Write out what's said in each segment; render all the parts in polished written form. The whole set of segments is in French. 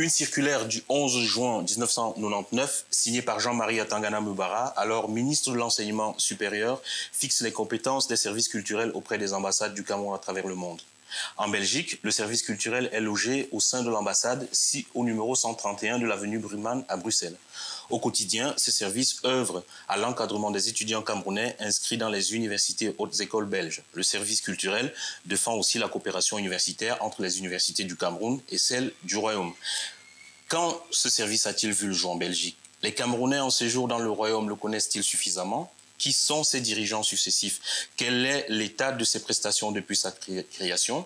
Une circulaire du 11 juin 1999, signée par Jean-Marie Atangana Mubara, alors ministre de l'Enseignement supérieur, fixe les compétences des services culturels auprès des ambassades du Cameroun à travers le monde. En Belgique, le service culturel est logé au sein de l'ambassade, au numéro 131 de l'avenue Bruman à Bruxelles. Au quotidien, ce service œuvre à l'encadrement des étudiants camerounais inscrits dans les universités et hautes écoles belges. Le service culturel défend aussi la coopération universitaire entre les universités du Cameroun et celles du Royaume. Quand ce service a-t-il vu le jour en Belgique? Les Camerounais en séjour dans le Royaume le connaissent-ils suffisamment? Qui sont ses dirigeants successifs? Quel est l'état de ses prestations depuis sa création?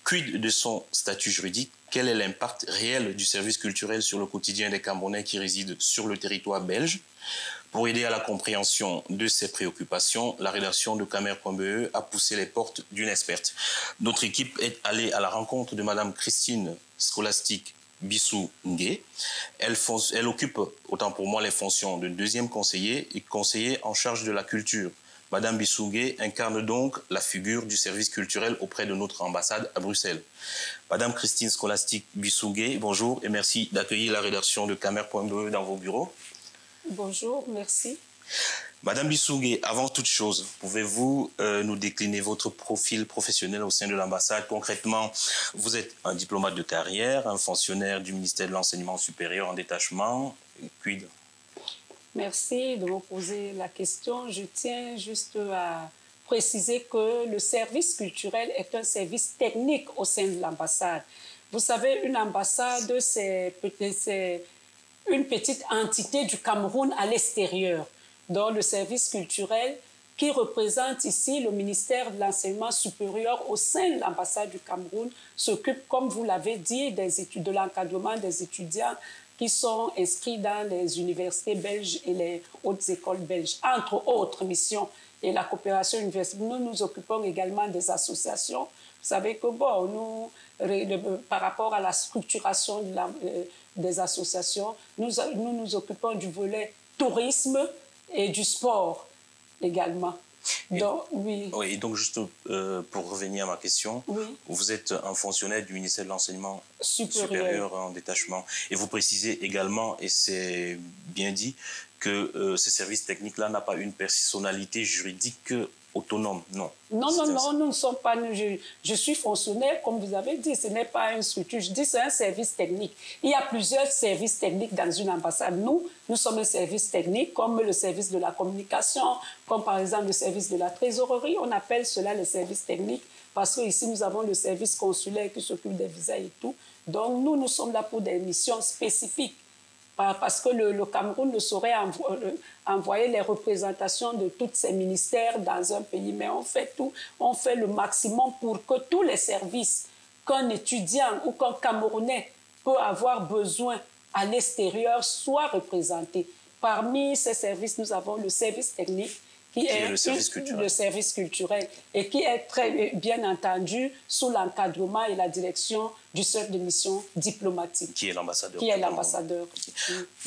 Quid de son statut juridique? Quel est l'impact réel du service culturel sur le quotidien des Camerounais qui résident sur le territoire belge? Pour aider à la compréhension de ces préoccupations, la rédaction de Camer.be a poussé les portes d'une experte. Notre équipe est allée à la rencontre de Madame Christine Scholastique Bissou Ngué. Elle occupe, autant pour moi, les fonctions de deuxième conseiller et conseiller en charge de la culture. Madame Bissou Ngué incarne donc la figure du service culturel auprès de notre ambassade à Bruxelles. Madame Christine Scholastique Bissou Ngué, bonjour et merci d'accueillir la rédaction de Camer.be dans vos bureaux. Bonjour, merci. Madame Bissou Ngué, avant toute chose, pouvez-vous nous décliner votre profil professionnel au sein de l'ambassade? Concrètement, vous êtes un diplomate de carrière, un fonctionnaire du ministère de l'Enseignement supérieur en détachement. Quid? Merci de me poser la question. Je tiens juste à préciser que le service culturel est un service technique au sein de l'ambassade. Vous savez, une ambassade, c'est une petite entité du Cameroun à l'extérieur, dont le service culturel qui représente ici le ministère de l'Enseignement supérieur au sein de l'ambassade du Cameroun s'occupe, comme vous l'avez dit, de l'encadrement des étudiants qui sont inscrits dans les universités belges et les hautes écoles belges, entre autres missions. Et la coopération universitaire, nous nous occupons également des associations. Vous savez que, bon, par rapport à la structuration des associations, nous nous occupons du volet tourisme et du sport également. Donc, oui. Oui, et donc juste pour revenir à ma question, oui. Vous êtes un fonctionnaire du ministère de l'Enseignement supérieur en détachement. Et vous précisez également, et c'est bien dit, que ce service technique-là n'a pas une personnalité juridique autonome, non. Non, nous ne sommes pas... Je suis fonctionnaire, comme vous avez dit, ce n'est pas une structure. Je dis c'est un service technique. Il y a plusieurs services techniques dans une ambassade. Nous sommes un service technique, comme le service de la communication, comme par exemple le service de la trésorerie. On appelle cela le service technique parce qu'ici, nous avons le service consulaire qui s'occupe des visas et tout. Donc, nous sommes là pour des missions spécifiques. Parce que le Cameroun ne saurait envoyer les représentations de tous ces ministères dans un pays. Mais on fait tout, on fait le maximum pour que tous les services qu'un étudiant ou qu'un Camerounais peut avoir besoin à l'extérieur soient représentés. Parmi ces services, nous avons le service technique, qui est le service culturel et qui est très bien entendu sous l'encadrement et la direction du chef de mission diplomatique. Qui est l'ambassadeur. Qui est l'ambassadeur. Okay.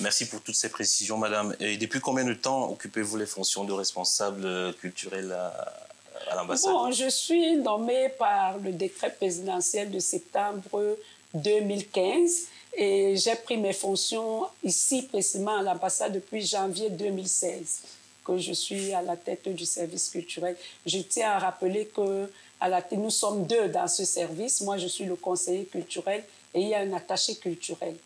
Merci pour toutes ces précisions, madame. Et depuis combien de temps occupez-vous les fonctions de responsable culturel à l'ambassade? Bon, je suis nommée par le décret présidentiel de septembre 2015 et j'ai pris mes fonctions ici précisément à l'ambassade depuis janvier 2016. Que je suis à la tête du service culturel. Je tiens à rappeler que nous sommes deux dans ce service. Moi, je suis le conseiller culturel et il y a un attaché culturel.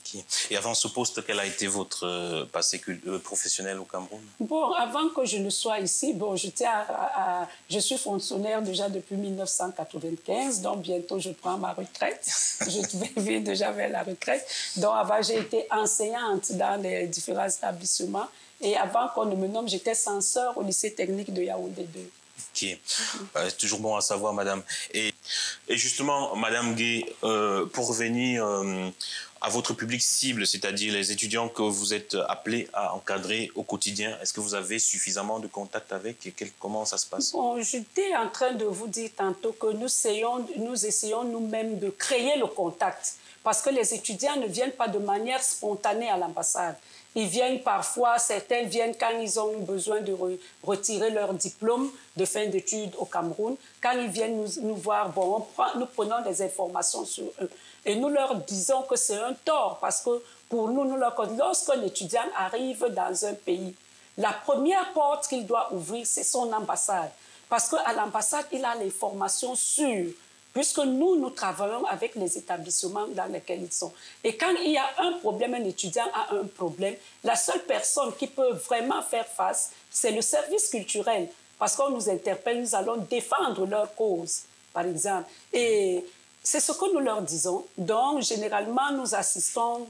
Okay. Et avant ce poste, quel a été votre passé professionnel au Cameroun? Bon, avant que je ne sois ici, bon, je suis fonctionnaire déjà depuis 1995, donc bientôt je prends ma retraite. Je vais déjà vers la retraite. Donc avant, j'ai été enseignante dans les différents établissements. Et avant qu'on ne me nomme, j'étais censeur au lycée technique de Yaoundé 2. Ok. C'est toujours bon à savoir, madame. Et justement, madame Ngué, pour revenir à votre public cible, c'est-à-dire les étudiants que vous êtes appelés à encadrer au quotidien, est-ce que vous avez suffisamment de contact avec et comment ça se passe? Bon, j'étais en train de vous dire tantôt que nous essayons nous-mêmes de créer le contact. Parce que les étudiants ne viennent pas de manière spontanée à l'ambassade. Ils viennent parfois, certains viennent quand ils ont besoin de retirer leur diplôme de fin d'études au Cameroun. Quand ils viennent nous voir, bon, nous prenons des informations sur eux. Et nous leur disons que c'est un tort parce que pour nous, lorsqu'un étudiant arrive dans un pays, la première porte qu'il doit ouvrir, c'est son ambassade. Parce qu'à l'ambassade, il a les formations sûres, puisque nous travaillons avec les établissements dans lesquels ils sont. Et quand il y a un problème, un étudiant a un problème, la seule personne qui peut vraiment faire face, c'est le service culturel. Parce qu'on nous interpelle, nous allons défendre leur cause, par exemple. Et c'est ce que nous leur disons. Donc, généralement, nous assistons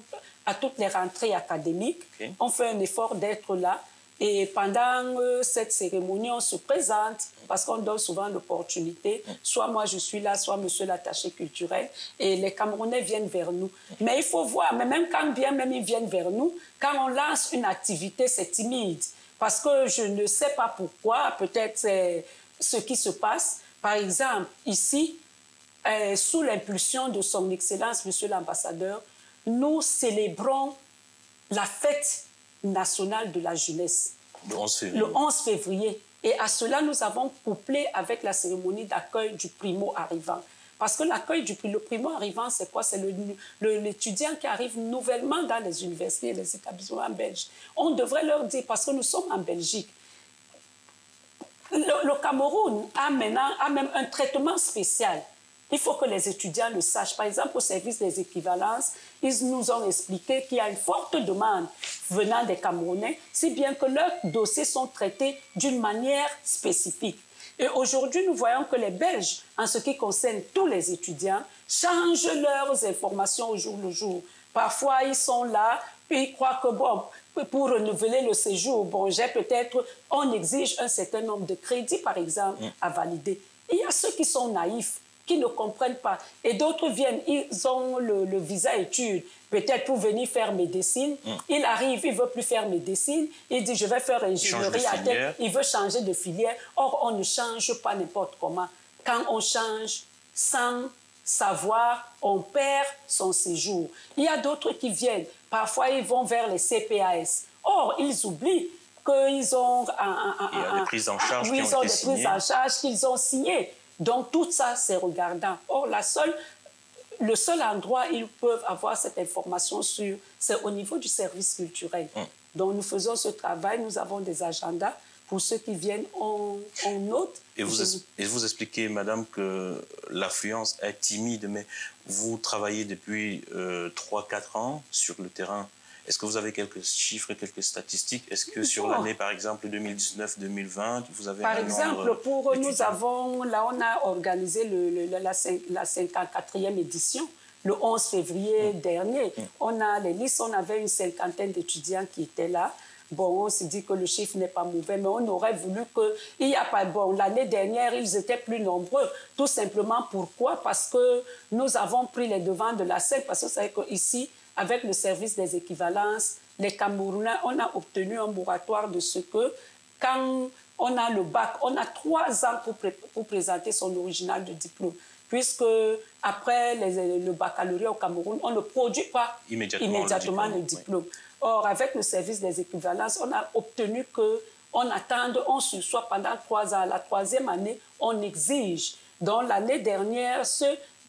à toutes les rentrées académiques. Okay. On fait un effort d'être là. Et pendant cette cérémonie, on se présente parce qu'on donne souvent l'opportunité. Soit moi, je suis là, soit monsieur l'attaché culturel. Et les Camerounais viennent vers nous. Mais il faut voir, mais même quand bien même ils viennent vers nous, quand on lance une activité, c'est timide. Parce que je ne sais pas pourquoi, peut-être c'est ce qui se passe. Par exemple, ici, sous l'impulsion de son Excellence, monsieur l'ambassadeur, nous célébrons la fête nationale de la jeunesse. Le 11 février. Le 11 février. Et à cela, nous avons couplé avec la cérémonie d'accueil du primo-arrivant. Parce que le primo-arrivant, c'est quoi? C'est l'étudiant qui arrive nouvellement dans les universités et les établissements belges. On devrait leur dire, parce que nous sommes en Belgique, le Cameroun a même un traitement spécial. Il faut que les étudiants le sachent. Par exemple, au service des équivalences, ils nous ont expliqué qu'il y a une forte demande venant des Camerounais, si bien que leurs dossiers sont traités d'une manière spécifique. Et aujourd'hui, nous voyons que les Belges, en ce qui concerne tous les étudiants, changent leurs informations au jour le jour. Parfois, ils sont là, puis ils croient que, bon, pour renouveler le séjour, bon, on exige un certain nombre de crédits, par exemple, à valider. Il y a ceux qui sont naïfs, qui ne comprennent pas. Et d'autres viennent, ils ont le visa études, peut-être pour venir faire médecine. Il arrive, il ne veut plus faire médecine. Il dit, je vais faire ingénierie à tête. Il veut changer de filière. Or, on ne change pas n'importe comment. Quand on change sans savoir, on perd son séjour. Il y a d'autres qui viennent. Parfois, ils vont vers les CPAS. Or, ils oublient qu'ils ont... il y a des prises en charge qui ont été signées. Des prises en charge qu'ils ont signées. Donc, tout ça, c'est regardant. Or, le seul endroit où ils peuvent avoir cette information sûre, c'est au niveau du service culturel. Donc, nous faisons ce travail, nous avons des agendas. Pour ceux qui viennent, on note. Et vous expliquez, madame, que l'affluence est timide, mais vous travaillez depuis 3-4 ans sur le terrain. Est-ce que vous avez quelques chiffres et quelques statistiques? Est-ce que sur l'année, par exemple, 2019-2020, vous avez Par exemple, nous avons, là, on a organisé la 54e édition, le 11 février dernier. On a les listes, on avait une cinquantaine d'étudiants qui étaient là. Bon, on s'est dit que le chiffre n'est pas mauvais, mais on aurait voulu que... Il y a pas... Bon, l'année dernière, ils étaient plus nombreux. Tout simplement, pourquoi? Parce que nous avons pris les devants de la scène, parce que vous savez qu'ici, avec le service des équivalences, les Camerounais, on a obtenu un moratoire de ce que, quand on a le bac, on a 3 ans pour présenter son original de diplôme. Puisque après le baccalauréat au Cameroun, on ne produit pas immédiatement le diplôme. Or, avec le service des équivalences, on a obtenu qu'on attende, on sursoit pendant 3 ans. La 3e année, on exige. Donc, l'année dernière,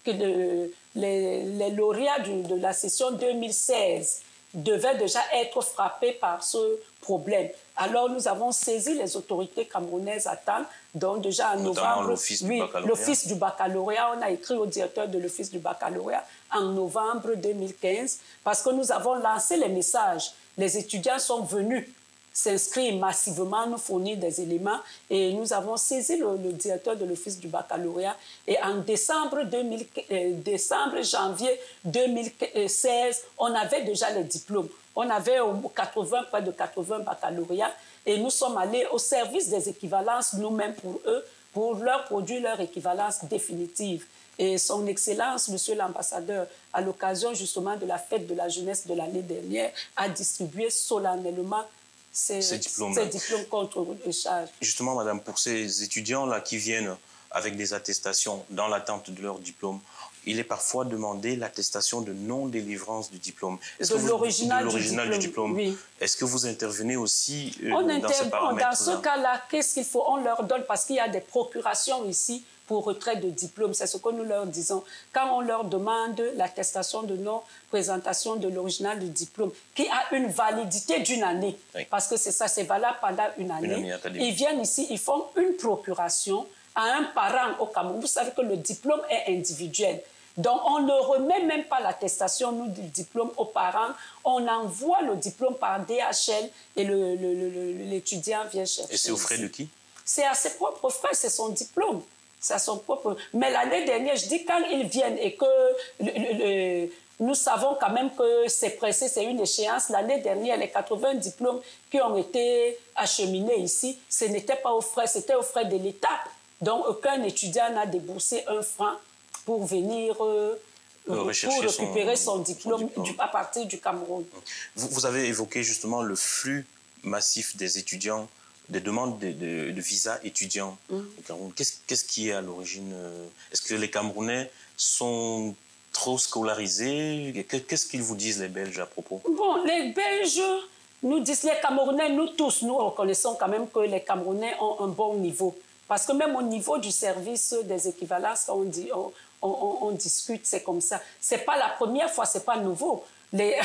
les lauréats de la session 2016 devaient déjà être frappés par ce problème. Alors, nous avons saisi les autorités camerounaises à temps. Donc, déjà en novembre, l'office du baccalauréat, on a écrit au directeur de l'office du baccalauréat en novembre 2015 parce que nous avons lancé les messages. Les étudiants sont venus s'inscrire massivement, nous fournir des éléments et nous avons saisi le directeur de l'office du baccalauréat et en janvier 2016, on avait déjà les diplômes. On avait près de 80 baccalauréats et nous sommes allés au service des équivalences nous-mêmes pour eux, pour leur produire leur équivalence définitive. Et son Excellence, Monsieur l'ambassadeur, à l'occasion justement de la fête de la jeunesse de l'année dernière, a distribué solennellement ces diplômes contre charge. Justement, madame, pour ces étudiants-là qui viennent avec des attestations dans l'attente de leur diplôme, il est parfois demandé l'attestation de non-délivrance du diplôme. De l'original du diplôme. Oui. Est-ce que vous intervenez aussi dans ces paramètres-là? Dans ce cas-là, qu'est-ce qu'il faut? On leur donne, parce qu'il y a des procurations ici pour retrait de diplôme. C'est ce que nous leur disons. Quand on leur demande l'attestation de non-présentation de l'original du diplôme, qui a une validité d'une année, oui. Parce que c'est ça, c'est valable pendant une année. Ils viennent ici, ils font une procuration à un parent au Cameroun. Vous savez que le diplôme est individuel. Donc, on ne remet même pas l'attestation, nous, du diplôme aux parents. On envoie le diplôme par DHL et l'étudiant vient chercher. Et c'est aux frais de qui? C'est à ses propres frais, c'est son diplôme. C'est à son propre... Mais l'année dernière, je dis, quand ils viennent et que nous savons quand même que c'est pressé, c'est une échéance. L'année dernière, les 80 diplômes qui ont été acheminés ici, ce n'était pas aux frais, c'était aux frais de l'État. Donc, aucun étudiant n'a déboursé un franc pour venir pour récupérer son diplôme à partir du Cameroun. Vous avez évoqué justement le flux massif des étudiants, des demandes de visa étudiants au Cameroun. Qu'est-ce qui est à l'origine? Est-ce que les Camerounais sont trop scolarisés? Qu'est-ce qu'ils vous disent, les Belges, à propos? Bon, les Belges nous disent, les Camerounais, nous tous, nous reconnaissons quand même que les Camerounais ont un bon niveau. Parce que même au niveau du service des équivalences, on discute, c'est comme ça. Ce n'est pas la première fois, ce n'est pas nouveau. Les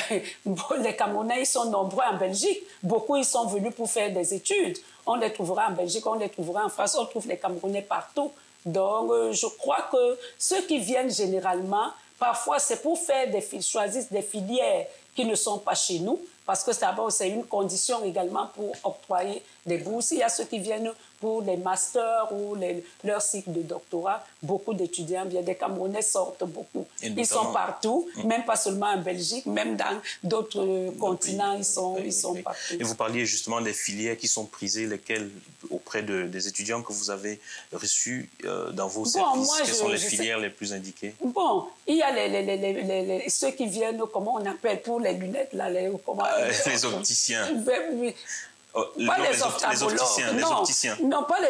Camerounais, ils sont nombreux en Belgique. Beaucoup, ils sont venus pour faire des études. On les trouvera en Belgique, on les trouvera en France, on trouve les Camerounais partout. Donc, je crois que ceux qui viennent généralement, parfois, c'est pour choisissent des filières qui ne sont pas chez nous, parce que c'est une condition également pour octroyer des bourses. Il y a ceux qui viennent pour les masters ou leur cycle de doctorat. Beaucoup d'étudiants viennent, des Camerounais sortent beaucoup. Ils sont partout, même pas seulement en Belgique, même dans d'autres continents, ils sont partout. Et vous parliez justement des filières qui sont prisées, lesquelles, auprès des étudiants que vous avez reçus dans vos services, quelles sont les filières les plus indiquées? Bon, il y a ceux qui viennent, comment on appelle, pour les lunettes, là, les opticiens. Pas les ophtalmologues. Les opticiens. Non, pas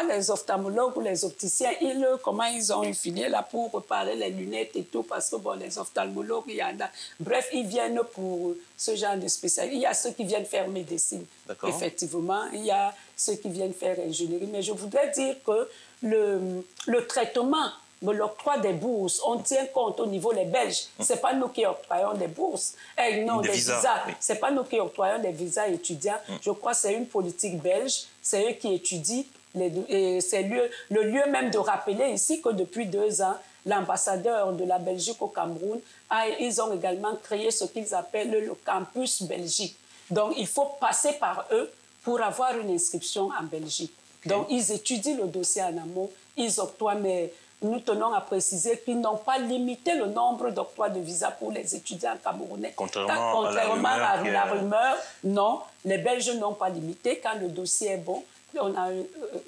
les ophtalmologues ou les opticiens. Ils ont une filière là pour réparer les lunettes et tout, parce que bon, les ophtalmologues, il y en a. Bref, ils viennent pour ce genre de spécialité. Il y a ceux qui viennent faire médecine, effectivement. Il y a ceux qui viennent faire ingénierie. Mais je voudrais dire que le traitement de l'octroi des bourses, on tient compte au niveau des Belges. Ce n'est pas nous qui octroyons des bourses. Non, des visas. Oui. Ce n'est pas nous qui octroyons des visas étudiants. Je crois que c'est une politique belge. C'est eux qui étudient. C'est le lieu même de rappeler ici que depuis 2 ans, l'ambassadeur de la Belgique au Cameroun, ils ont également créé ce qu'ils appellent le campus Belgique. Donc, il faut passer par eux pour avoir une inscription en Belgique. Donc, ils étudient le dossier en amont, ils octroient, mais nous tenons à préciser qu'ils n'ont pas limité le nombre d'octrois de visa pour les étudiants camerounais. Contrairement à la rumeur, non, les Belges n'ont pas limité. Quand le dossier est bon, on a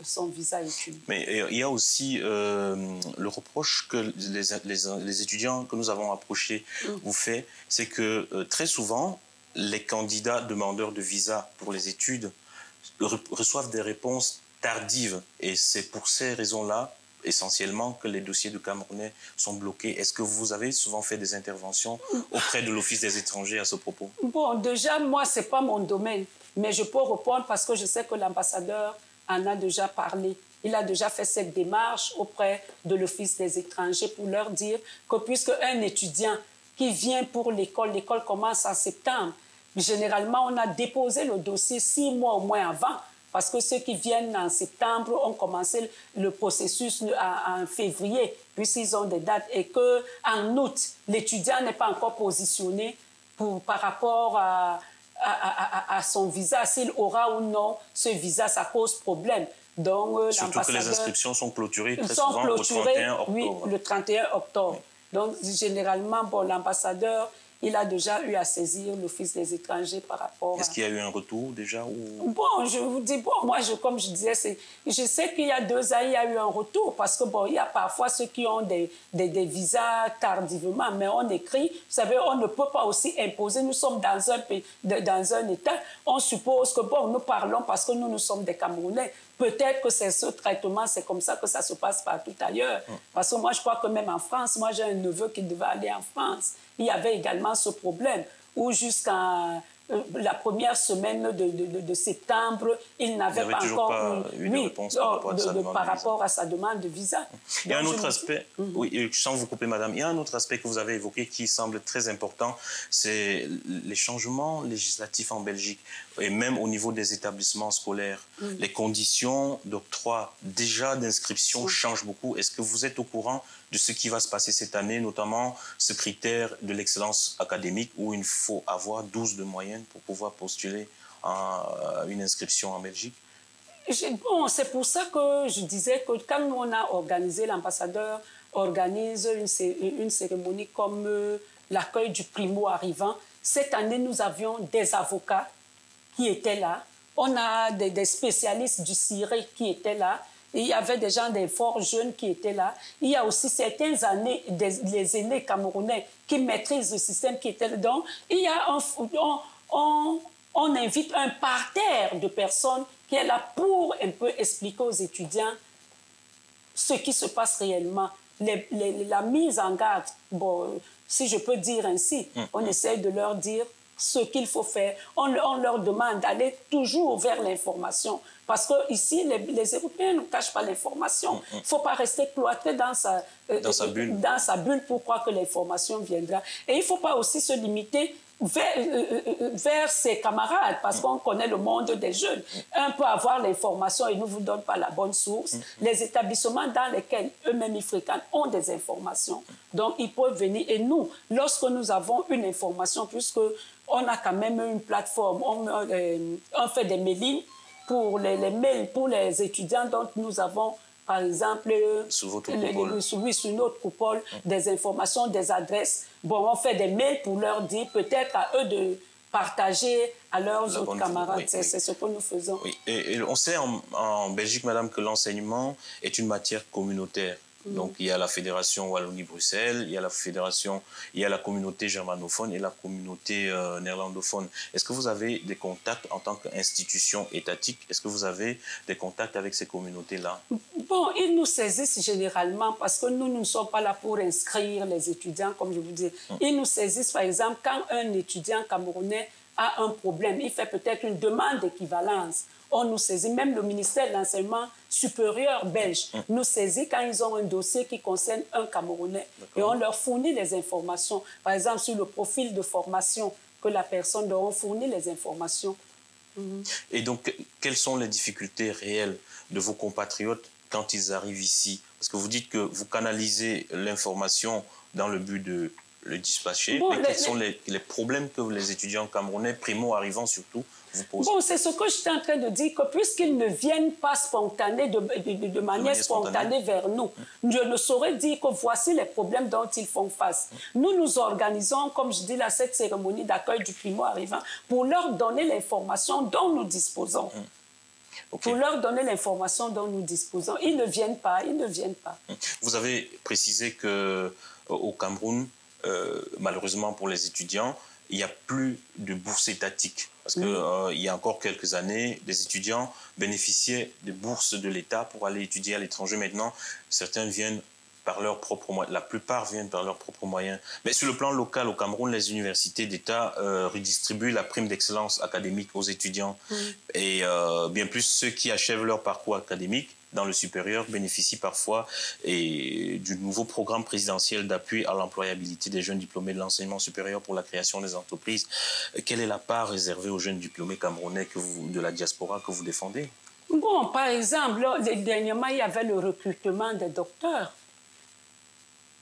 son visa étudié. Mais il y a aussi le reproche que les étudiants que nous avons approchés vous font, c'est que très souvent, les candidats demandeurs de visa pour les études reçoivent des réponses tardives. Et c'est pour ces raisons-là, essentiellement, que les dossiers de Camerounais sont bloqués. Est-ce que vous avez souvent fait des interventions auprès de l'Office des étrangers à ce propos? Bon, déjà, moi, ce n'est pas mon domaine. Mais je peux répondre parce que je sais que l'ambassadeur en a déjà parlé. Il a déjà fait cette démarche auprès de l'Office des étrangers pour leur dire que puisque un étudiant qui vient pour l'école commence en septembre, généralement, on a déposé le dossier 6 mois au moins avant. Parce que ceux qui viennent en septembre ont commencé le processus en février, puisqu'ils ont des dates. Et qu'en août, l'étudiant n'est pas encore positionné par rapport à son visa. S'il aura ou non ce visa, ça cause problème. Donc, surtout que les inscriptions sont clôturées très souvent au 31 octobre. Oui, le 31 octobre. Donc, généralement, bon, l'ambassadeur, il a déjà eu à saisir l'Office des étrangers par rapport Est-ce qu'il y a eu un retour déjà Bon, je vous dis, bon, moi, comme je disais, je sais qu'il y a 2 ans, il y a eu un retour parce que, bon, il y a parfois ceux qui ont des visas tardivement, mais on écrit, vous savez, on ne peut pas aussi imposer, nous sommes dans un pays, dans un État, on suppose que, bon, nous parlons parce que nous sommes des Camerounais. Peut-être que c'est ce traitement, c'est comme ça que ça se passe partout ailleurs. Parce que moi, je crois que même en France, moi, j'ai un neveu qui devait aller en France. Il y avait également ce problème où jusqu'en la première semaine de septembre, il n'avait pas encore eu de réponse par rapport à sa demande de visa. Il y a un autre aspect, oui, sans vous couper, madame, il y a un autre aspect que vous avez évoqué qui semble très important, c'est les changements législatifs en Belgique, et même au niveau des établissements scolaires. Les conditions d'octroi, déjà d'inscription, changent beaucoup. Est-ce que vous êtes au courant de ce qui va se passer cette année, notamment ce critère de l'excellence académique où il faut avoir 12 de moyenne pour pouvoir postuler à une inscription en Belgique? Bon, c'est pour ça que je disais que quand on a organisé, l'ambassadeur organise une cérémonie comme l'accueil du primo-arrivant. Cette année, nous avions des avocats qui étaient là. On a des spécialistes du CIRE qui étaient là. Il y avait des gens, des forts jeunes qui étaient là. Il y a aussi certaines années, les aînés camerounais qui maîtrisent le système qui étaient là. Donc, il y a on invite un parterre de personnes qui est là pour un peu expliquer aux étudiants ce qui se passe réellement. La mise en garde, bon, si je peux dire ainsi, on essaie de leur dire ce qu'il faut faire. On leur demande d'aller toujours vers l'information. Parce qu'ici, les Européens ne cachent pas l'information. Il ne faut pas rester cloîtré dans sa bulle pour croire que l'information viendra. Et il ne faut pas aussi se limiter vers ses camarades, parce qu'on connaît le monde des jeunes. Un peut avoir l'information et ne vous donne pas la bonne source. Les établissements dans lesquels eux-mêmes ils fréquentent ont des informations. Donc, ils peuvent venir. Et nous, lorsque nous avons une information, puisque on a quand même une plateforme, on fait des mailings pour les mails pour les étudiants, donc nous avons par exemple, sur votre coupole. Sur notre coupole, des informations, des adresses. Bon, on fait des mails pour leur dire, peut-être à eux de partager à leurs autres camarades. C'est ce que nous faisons. Oui. Et on sait en Belgique, madame, que l'enseignement est une matière communautaire. Donc, il y a la Fédération Wallonie-Bruxelles, il y a la communauté germanophone et la communauté néerlandophone. Est-ce que vous avez des contacts en tant qu'institution étatique? Est-ce que vous avez des contacts avec ces communautés-là? Bon, ils nous saisissent généralement parce que nous ne sommes pas là pour inscrire les étudiants, comme je vous dis. Ils nous saisissent, par exemple, quand un étudiant camerounais a un problème, il fait peut-être une demande d'équivalence. On nous saisit, même le ministère de l'Enseignement supérieur belge nous saisit quand ils ont un dossier qui concerne un Camerounais. Et on leur fournit les informations. Par exemple, sur le profil de formation que la personne doit, on fournit les informations. Et donc, quelles sont les difficultés réelles de vos compatriotes quand ils arrivent ici? Parce que vous dites que vous canalisez l'information dans le but de le dispatcher. Bon, mais quels sont les problèmes que les étudiants camerounais, primo-arrivants surtout, vous posent? Bon, c'est ce que j'étais en train de dire, que puisqu'ils ne viennent pas spontanés, de manière spontanée vers nous, je ne saurais dire que voici les problèmes dont ils font face. Nous nous organisons, comme je dis là, cette cérémonie d'accueil du primo-arrivant pour leur donner l'information dont nous disposons. Pour leur donner l'information dont nous disposons. Ils ne viennent pas, ils ne viennent pas. Vous avez précisé qu'au Cameroun, malheureusement pour les étudiants, il n'y a plus de bourse étatique. Parce qu'il y a encore quelques années, des étudiants bénéficiaient de bourses de l'État pour aller étudier à l'étranger. Maintenant, certains viennent par leurs propres moyens. La plupart viennent par leurs propres moyens. Mais sur le plan local, au Cameroun, les universités d'État redistribuent la prime d'excellence académique aux étudiants. Et bien plus, ceux qui achèvent leur parcours académique dans le supérieur bénéficient parfois du nouveau programme présidentiel d'appui à l'employabilité des jeunes diplômés de l'enseignement supérieur pour la création des entreprises. Quelle est la part réservée aux jeunes diplômés camerounais de la diaspora que vous défendez? Bon, par exemple, dernièrement, il y avait le recrutement des docteurs.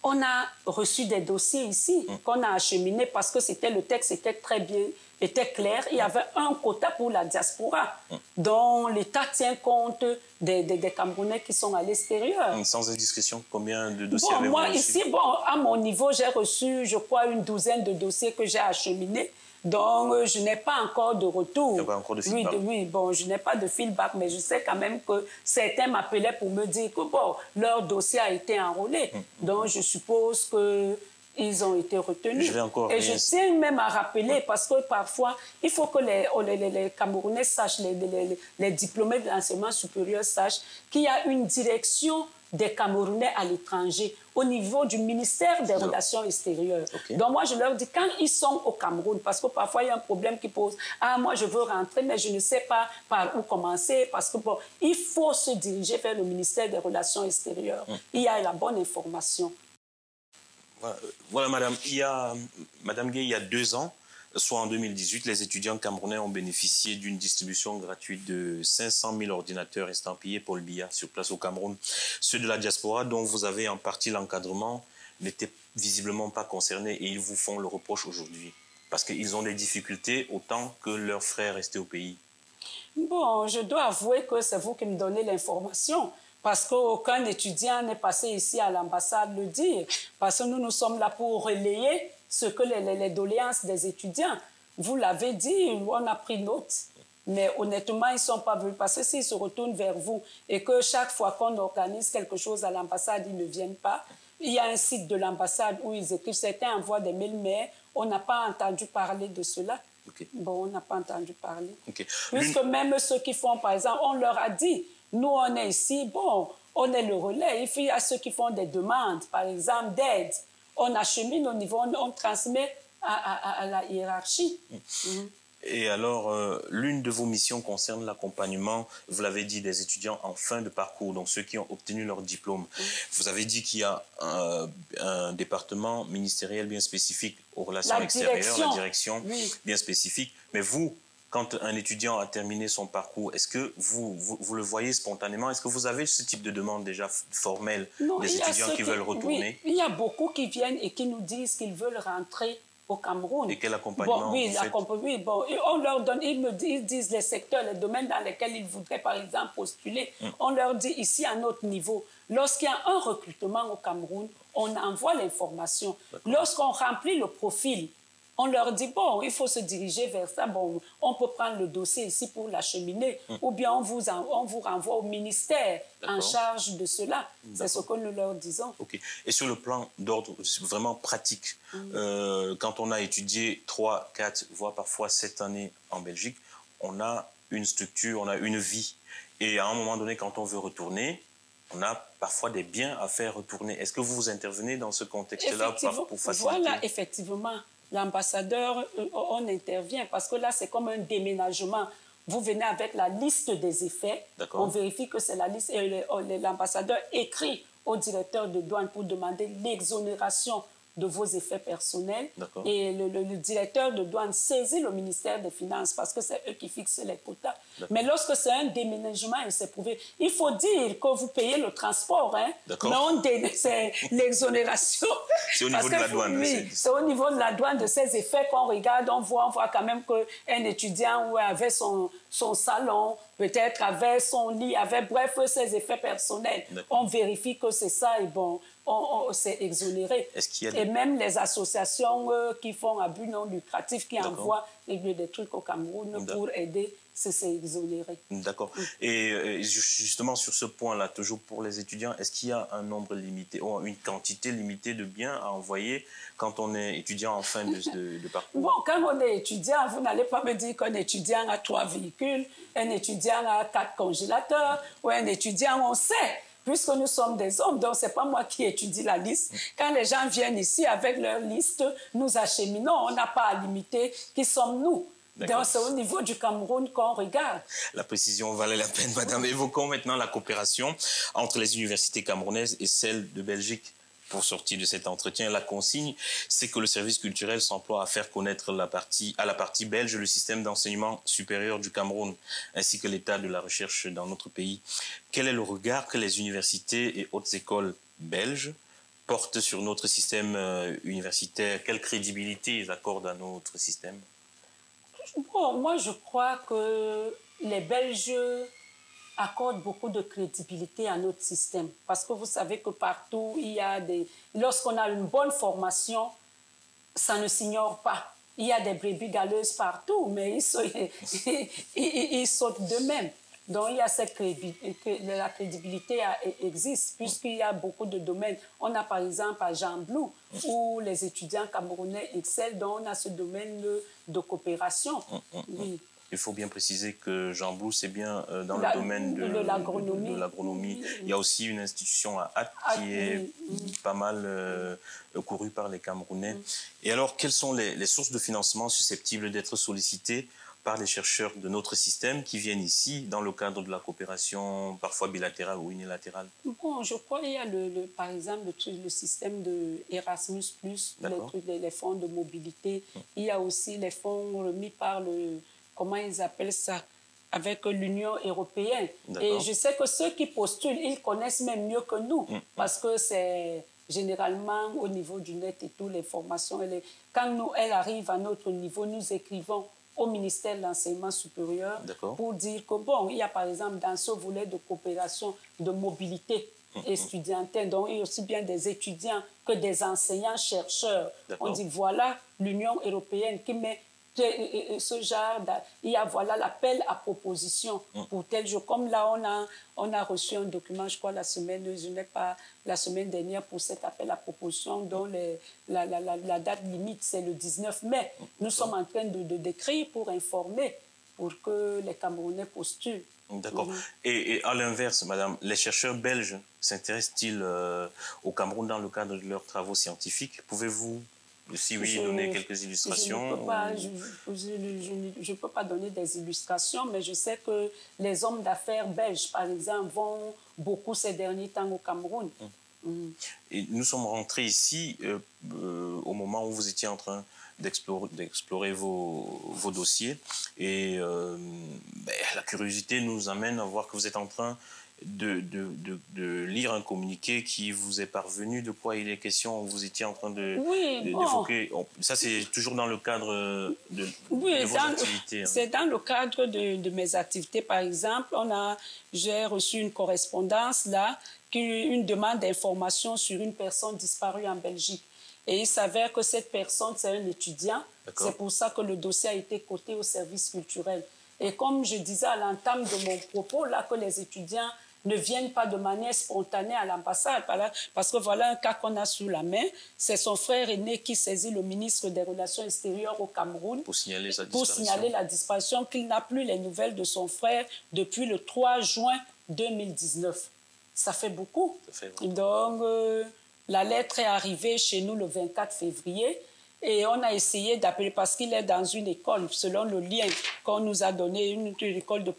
On a reçu des dossiers ici qu'on a acheminés parce que le texte était très bien, était clair. Il y avait un quota pour la diaspora dont l'État tient compte des Camerounais qui sont à l'extérieur. Sans indiscrétion, combien de dossiers avez-vous reçus? Moi, ici, à mon niveau, j'ai reçu, je crois, une douzaine de dossiers que j'ai acheminés. Donc, je n'ai pas encore de retour. Il n'y a pas encore de feedback. Oui, bon, je n'ai pas de feedback, mais je sais quand même que certains m'appelaient pour me dire que leur dossier a été enrôlé. Donc, je suppose qu'ils ont été retenus. Je tiens même à rappeler, parce que parfois, il faut que les Camerounais sachent, les diplômés de l'enseignement supérieur sachent qu'il y a une direction des Camerounais à l'étranger, au niveau du ministère des Relations extérieures. Donc moi, je leur dis, quand ils sont au Cameroun, parce que parfois il y a un problème qui pose, ah, moi je veux rentrer, mais je ne sais pas par où commencer, parce que bon, il faut se diriger vers le ministère des Relations extérieures. Il y a la bonne information. Voilà, Madame Gueye, il y a 2 ans, soit en 2018, les étudiants camerounais ont bénéficié d'une distribution gratuite de 500 000 ordinateurs estampillés Paul Biya sur place au Cameroun. Ceux de la diaspora, dont vous avez en partie l'encadrement, n'étaient visiblement pas concernés et ils vous font le reproche aujourd'hui. Parce qu'ils ont des difficultés autant que leurs frères restés au pays. Bon, je dois avouer que c'est vous qui me donnez l'information. Parce qu'aucun étudiant n'est passé ici à l'ambassade le dire. Parce que nous sommes là pour relayer ce que les doléances des étudiants. Vous l'avez dit, on a pris note. Mais honnêtement, ils ne sont pas venus. Parce que s'ils se retournent vers vous et que chaque fois qu'on organise quelque chose à l'ambassade, ils ne viennent pas, il y a un site de l'ambassade où ils écrivent, certains envoient des mails, mais on n'a pas entendu parler de cela. Bon, on n'a pas entendu parler. Puisque même ceux qui font, par exemple, on leur a dit, nous, on est ici, bon, on est le relais. Il y a ceux qui font des demandes, par exemple, d'aide. On achemine au niveau, on transmet à la hiérarchie. Et alors, l'une de vos missions concerne l'accompagnement, vous l'avez dit, des étudiants en fin de parcours, donc ceux qui ont obtenu leur diplôme. Vous avez dit qu'il y a un département ministériel bien spécifique aux relations extérieures, la direction bien spécifique. Mais vous, quand un étudiant a terminé son parcours, est-ce que vous le voyez spontanément? Est-ce que vous avez ce type de demande déjà formelle des étudiants qui veulent retourner? Oui, il y a beaucoup qui viennent et qui nous disent qu'ils veulent rentrer au Cameroun. Et quel accompagnement vous faites? Bon, on leur donne, ils disent les secteurs, les domaines dans lesquels ils voudraient, par exemple, postuler. On leur dit ici, à notre niveau, lorsqu'il y a un recrutement au Cameroun, on envoie l'information. Lorsqu'on remplit le profil, on leur dit, bon, il faut se diriger vers ça. Bon, on peut prendre le dossier ici pour l'acheminer. Ou bien on vous renvoie au ministère en charge de cela. C'est ce que nous leur disons. Et sur le plan d'ordre vraiment pratique, quand on a étudié 3, 4, voire parfois 7 années en Belgique, on a une structure, on a une vie. Et à un moment donné, quand on veut retourner, on a parfois des biens à faire retourner. Est-ce que vous intervenez dans ce contexte-là pour faciliter? Voilà, effectivement. L'ambassadeur, on intervient parce que là, c'est comme un déménagement. Vous venez avec la liste des effets, on vérifie que c'est la liste et l'ambassadeur écrit au directeur de douane pour demander l'exonération de vos effets personnels. Et le directeur de douane saisit le ministère des Finances parce que c'est eux qui fixent les quotas. Mais lorsque c'est un déménagement, et c'est prouvé, il faut dire que vous payez le transport, hein, mais c'est l'exonération. C'est au niveau de la douane. Oui, c'est au niveau de la douane de ces effets qu'on regarde. On voit quand même qu'un étudiant avait son salon, peut-être avait son lit, bref, ses effets personnels. On vérifie que c'est ça et bon, on s'est exonéré. Et même les associations qui font un but non lucratif, qui envoient des trucs au Cameroun pour aider, c'est exonéré. D'accord. Et justement, sur ce point-là, toujours pour les étudiants, est-ce qu'il y a un nombre limité, ou une quantité limitée de biens à envoyer quand on est étudiant en fin de parcours? Bon, quand on est étudiant, vous n'allez pas me dire qu'un étudiant a 3 véhicules, un étudiant a 4 congélateurs, ou un étudiant, on sait. Puisque nous sommes des hommes, donc ce n'est pas moi qui étudie la liste. Quand les gens viennent ici avec leur liste, nous acheminons. On n'a pas à limiter qui sommes-nous. Donc c'est au niveau du Cameroun qu'on regarde. La précision valait la peine, madame. Évoquons maintenant la coopération entre les universités camerounaises et celles de Belgique. Pour sortir de cet entretien, la consigne, c'est que le service culturel s'emploie à faire connaître à la partie belge le système d'enseignement supérieur du Cameroun, ainsi que l'état de la recherche dans notre pays. Quel est le regard que les universités et hautes écoles belges portent sur notre système universitaire? Quelle crédibilité ils accordent à notre système? Bon, moi, je crois que les Belges accorde beaucoup de crédibilité à notre système. Parce que vous savez que partout, il y a lorsqu'on a une bonne formation, ça ne s'ignore pas. Il y a des brebis galeuses partout, mais ils sautent d'eux-mêmes. Donc, il y a la crédibilité existe, puisqu'il y a beaucoup de domaines. On a par exemple à Jean Blou, où les étudiants camerounais excellent, donc on a ce domaine de coopération. Oui. Il faut bien préciser que Jean Blou, c'est bien dans le domaine de l'agronomie. Il y a aussi une institution à Hatt qui est pas mal courue par les Camerounais. Et alors, quelles sont les sources de financement susceptibles d'être sollicitées par les chercheurs de notre système qui viennent ici dans le cadre de la coopération parfois bilatérale ou unilatérale? Bon, je crois qu'il y a, par exemple, le système de Erasmus+, les fonds de mobilité. Il y a aussi les fonds remis par comment ils appellent ça, avec l'Union européenne. Et je sais que ceux qui postulent, ils connaissent même mieux que nous, parce que c'est généralement au niveau du net et tout, les formations. Quand elles arrivent à notre niveau, nous écrivons au ministère de l'Enseignement supérieur pour dire que, bon, il y a par exemple dans ce volet de coopération de mobilité estudiantine, donc il y a aussi bien des étudiants que des enseignants, chercheurs. On dit, voilà l'Union européenne qui met ce genre, il y a voilà l'appel à proposition pour tel jour. Comme là, on a reçu un document, je crois, la semaine dernière pour cet appel à proposition dont la date limite, c'est le 19 mai. Nous sommes en train de d'écrire pour informer, pour que les Camerounais postulent. D'accord. Et à l'inverse, madame, les chercheurs belges s'intéressent-ils au Cameroun dans le cadre de leurs travaux scientifiques? Pouvez-vous, si oui, donner quelques illustrations? Je ne peux pas donner des illustrations, mais je sais que les hommes d'affaires belges, par exemple, vont beaucoup ces derniers temps au Cameroun. Et nous sommes rentrés ici au moment où vous étiez en train d'explorer vos dossiers. Et la curiosité nous amène à voir que vous êtes en train de lire un communiqué qui vous est parvenu. De quoi il est question? Vous étiez en train d'évoquer... Ça, c'est toujours dans le cadre de vos activités. Hein. C'est dans le cadre de mes activités. Par exemple, j'ai reçu une correspondance là, une demande d'information sur une personne disparue en Belgique. Et il s'avère que cette personne, c'est un étudiant. C'est pour ça que le dossier a été coté au service culturel. Et comme je disais à l'entame de mon propos, là, que les étudiants ne viennent pas de manière spontanée à l'ambassade. Parce que voilà un cas qu'on a sous la main. C'est son frère aîné qui saisit le ministre des Relations extérieures au Cameroun pour signaler la disparition, qu'il n'a plus les nouvelles de son frère depuis le 3 juin 2019. Ça fait beaucoup. Donc, la lettre est arrivée chez nous le 24 février et on a essayé d'appeler parce qu'il est dans une école, selon le lien qu'on nous a donné, une école de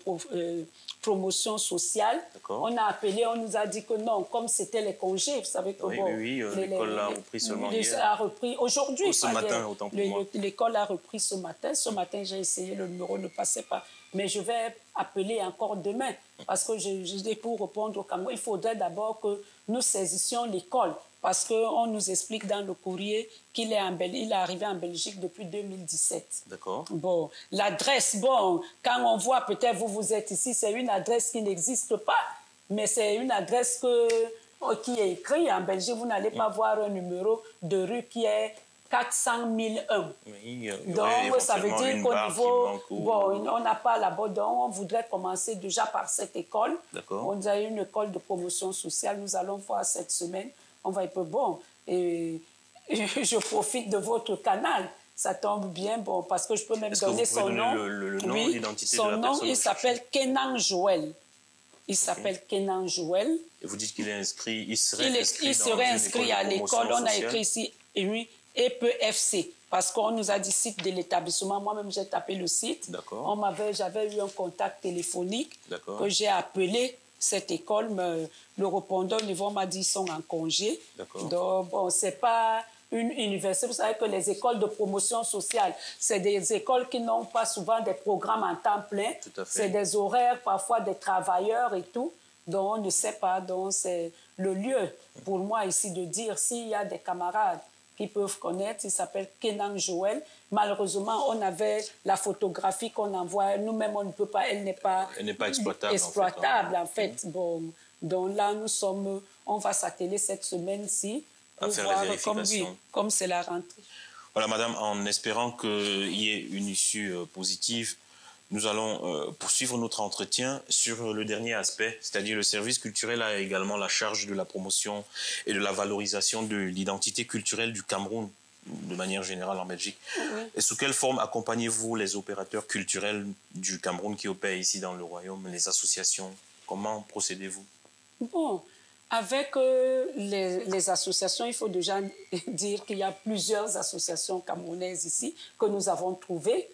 promotion sociale. On a appelé, on nous a dit que non, comme c'était les congés, vous savez que l'école a repris seulement hier. A repris aujourd'hui. Ce matin, autant pour moi. L'école a repris ce matin. Ce matin, j'ai essayé, le numéro ne passait pas. Mais je vais appeler encore demain parce que je dis pour répondre au Cameroun, il faudrait d'abord que nous saisissions l'école parce qu'on nous explique dans le courrier qu'il est arrivé en Belgique depuis 2017. D'accord. Bon, l'adresse, bon, quand on voit peut-être vous êtes ici, c'est une adresse qui n'existe pas, mais c'est une adresse qui est écrite en Belgique. Vous n'allez pas voir un numéro de rue qui est 400 001. Oui, donc, ça veut dire qu'au niveau... Bon, on n'a pas là-bas, donc on voudrait commencer déjà par cette école. D'accord. On a une école de promotion sociale, nous allons voir cette semaine. On va être bon. Et je profite de votre canal. Ça tombe bien, bon, parce que je peux même donner son nom. Le nom, l'identité de la personne? Son nom, il s'appelle Kenan Joël. Il s'appelle Kenan Joël. Et vous dites qu'il est inscrit, il serait inscrit à l'école. On a écrit ici, EPFC, parce qu'on nous a dit site de l'établissement. Moi-même, j'ai tapé le site. J'avais eu un contact téléphonique que j'ai appelé cette école. Mais le répondeur au niveau m'a dit qu'ils sont en congé. Donc, bon, c'est pas une université. Vous savez que les écoles de promotion sociale, c'est des écoles qui n'ont pas souvent des programmes en temps plein. C'est des horaires, parfois des travailleurs et tout. Donc, on ne sait pas. Donc, c'est le lieu pour moi ici de dire s'il y a des camarades qui peuvent connaître. Il s'appelle Kenan Joël. Malheureusement, on avait la photographie qu'on envoie. Nous-mêmes, on ne peut pas, elle n'est pas exploitable en fait. Bon, donc là, on va s'atteler cette semaine-ci pour voir comme c'est la rentrée. Voilà, madame, en espérant qu'il y ait une issue positive, nous allons poursuivre notre entretien sur le dernier aspect, c'est-à-dire le service culturel a également la charge de la promotion et de la valorisation de l'identité culturelle du Cameroun. de manière générale en Belgique. Oui. Et sous quelle forme accompagnez-vous les opérateurs culturels du Cameroun qui opèrent ici dans le Royaume, les associations? Comment procédez-vous? Bon, avec les associations, il faut déjà dire qu'il y a plusieurs associations camerounaises ici que nous avons trouvées,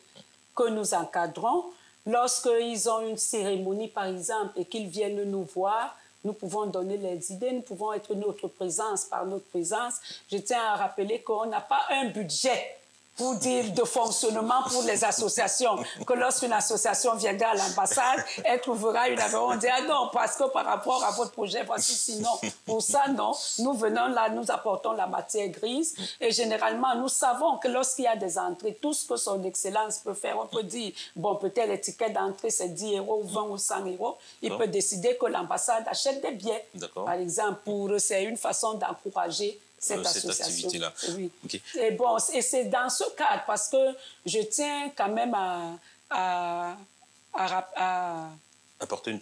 que nous encadrons. Lorsqu'ils ont une cérémonie, par exemple, et qu'ils viennent nous voir, nous pouvons donner les idées, nous pouvons être notre présence par notre présence. Je tiens à rappeler qu'on n'a pas un budget pour dire de fonctionnement pour les associations, que lorsqu'une association viendra à l'ambassade, elle trouvera une affaire, on dit ah non, parce que par rapport à votre projet, voici sinon. Pour ça, non. Nous venons là, nous apportons la matière grise et généralement, nous savons que lorsqu'il y a des entrées, tout ce que son Excellence peut faire, on peut dire, bon, peut-être l'étiquette d'entrée, c'est 10 € ou 20 ou 100 €. Il peut décider que l'ambassade achète des billets. Par exemple, c'est une façon d'encourager cette activité-là. Oui. Okay. Et bon, et c'est dans ce cadre, parce que je tiens quand même à apporter une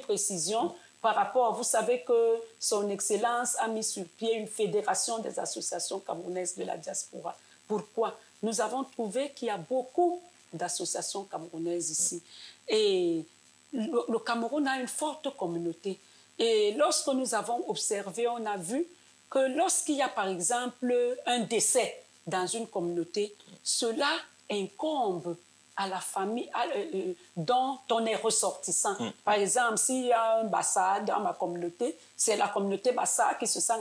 précision par rapport, vous savez que son Excellence a mis sur pied une fédération des associations camerounaises de la diaspora. Pourquoi? Nous avons trouvé qu'il y a beaucoup d'associations camerounaises ici. Et le Cameroun a une forte communauté. Et lorsque nous avons observé, on a vu que lorsqu'il y a, par exemple, un décès dans une communauté, cela incombe à la famille dont on est ressortissant. Par exemple, s'il y a un Bassa dans ma communauté, c'est la communauté Bassa qui se sent